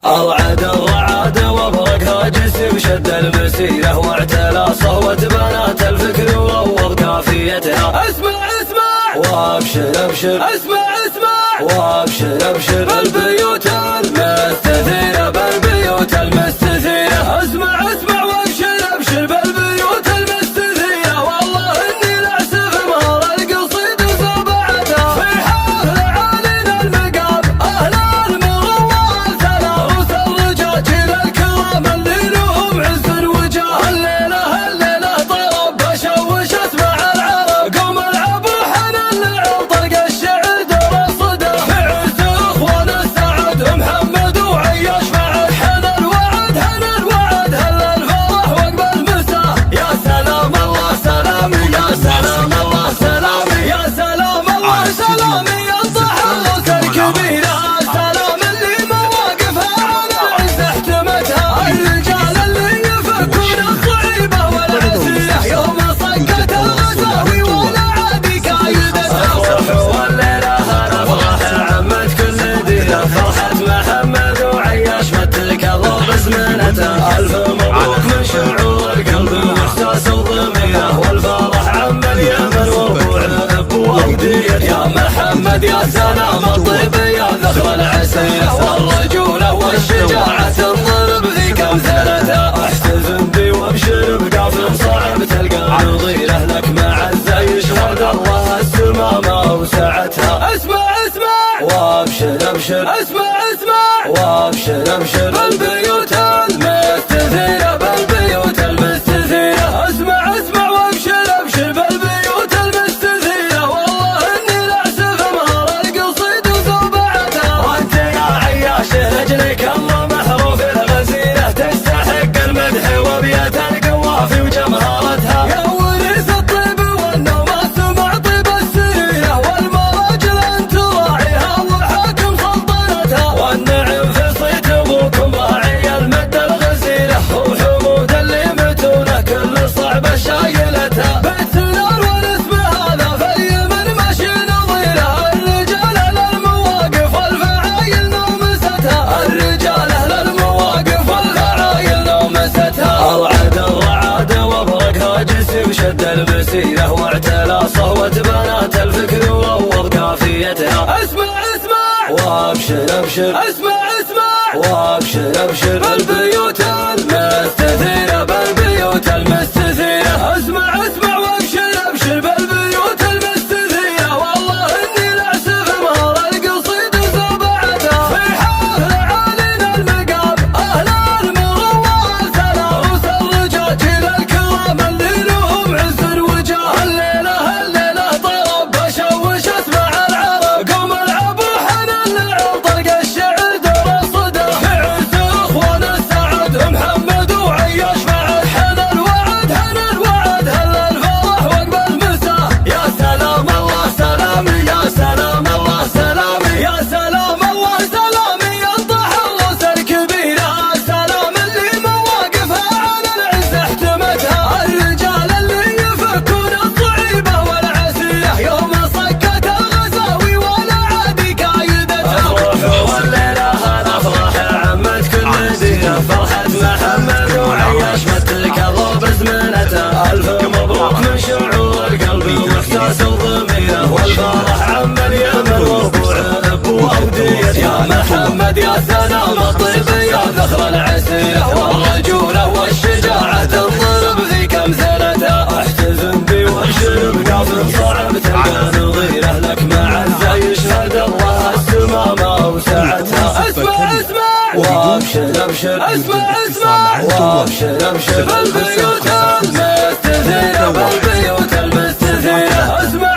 أرعد الرعاد وابرق هاجس وشد المسيرة واعتلى صهوة بنات الفكر وروض كافيتها. اسمع اسمع وابشر ابشر، اسمع اسمع وابشر ابشر بالبيوت المستثيرة، بالبيوت المستثيرة. اسمع اسمع وابشر ابشر بالبيوت المستثيرة، والله اني لعسف مهر القصيد وزبعتها. في حفل عالينا المقام اهل المروه ثنا روس الرجال جيل الكرام اللي لهم عز وجاه. الليله الليله طرب بشوش اسمع العرب، قوم العبوا حنان لعب طرق الشعر دور الصدى. في عز اخوان السعد محمد وعياش مع حنا الوعد، هنا الوعد هل الفرح وقبل المساء. يا سلام الله سلامي، يا سلام الله سلامي، يا سلام الله سلامي ينطح الراس الكبيرة. سلام اللي مواقفها على العز احتمتها، الرجال اللي يفكون الصعيبة والعسية يوم صقت الغزاوي ولا عادي كايدتها. افرحوا الليلة هالافراح عمت كل ديرة، فرحة محمد وعياش متلك الروب زمنتها. الف مبروك من شعور القلب واحساس الضميرة، والفرح عم اليمن وربوع اب واودية. يا محمد يا سلام الطيب يا ذخر العسيرة، والرجولة والشجاعة تنضرب ذيك امثلتها. احتزم بي وابشر بقافل صعب تلقى نظيره، لك معزة يشهد الله السما ما اوسعتها. اسمع اسمع وابشر ابشر، اسمع اسمع وابشر ابشر بالبيوت المستثيرة، بالبيوت المستثيرة. اسمع اسمع وابشر ابشر بالبيوت المستثيرة، والله اني لعسف مهر القصيد وزبعتها. وانت يا عياش رجلك الله محروف الغزيرة، تستحق المدح وبيت القوافي وجمهرتها. يا ورث الطيب والنومات مع طيب السريرة، والمراجل انت راعيها وحاكم سلطنتها. والنعم في صيت ابوكم راعي المد الغزيرة، وحمود اللي متونه كل صعبة شايلتها. بيت نار والاسم هذا في اليمن ماشي نظيره، الرجال اهل المواقف والفعايل نومستها. الرجال اهل المواقف والفعايل نومستها. ارعد الرعاد وابرق هاجس وشد المسيرة واعتلى صهوة بنات الفكر وروض كافيتها. اسمع اسمع وابشر ابشر، اسمع اسمع وابشر ابشر بالبيوت المستثيرة، بالبيوت المستثيرة. اسمع اسمع وابشر ابشر بالبيوت المستثيرة، والله اني لعسف مهر القصيد وزبعتها. في حفل عالينا المقام اهل المروه ثنا روس الرجال جيل الكرام اللي لهم عز وجاه. الليله الليله طرب بشوش اسمع العرب، قوم العبوا حنان لعب طرق الشعر دور الصدى. في عز اخوان السعد محمد وعياش مع حنا الوعد، هنا الوعد هل الفرح وقبل المساء. يا سلام الله سلامي، يا سلام الله سلامي، يا سلام الله سلامي ينطح الراس الكبيرة. سلام اللي مواقفها على العز احتمتها، الرجال اللي يفكون الصعيبة والعسية يوم صقت الغزاوي ولا عادي كايدتها. افرحوا الليلة هالافراح عمت كل ديرة، فرحة محمد وعياش متلك الروب زمنتها. الف مبروك من شعور القلب واحساس الضميرة، والفرح عم اليمن وربوع اب واودية. يا محمد يا سلام الطيب يا ذخر العسيرة، والرجولة والشجاعة تنضرب ذيك امثلتها. احتزم بي وابشر بقافل صعب تلقى نظيره، لك معزة يشهد الله السما ما اوسعتها. اسمع اسمع وابشر ابشر، اسمع اسمع وابشر ابشر بالبيوت المستثيرة، بالبيوت المستثيرة. اسمع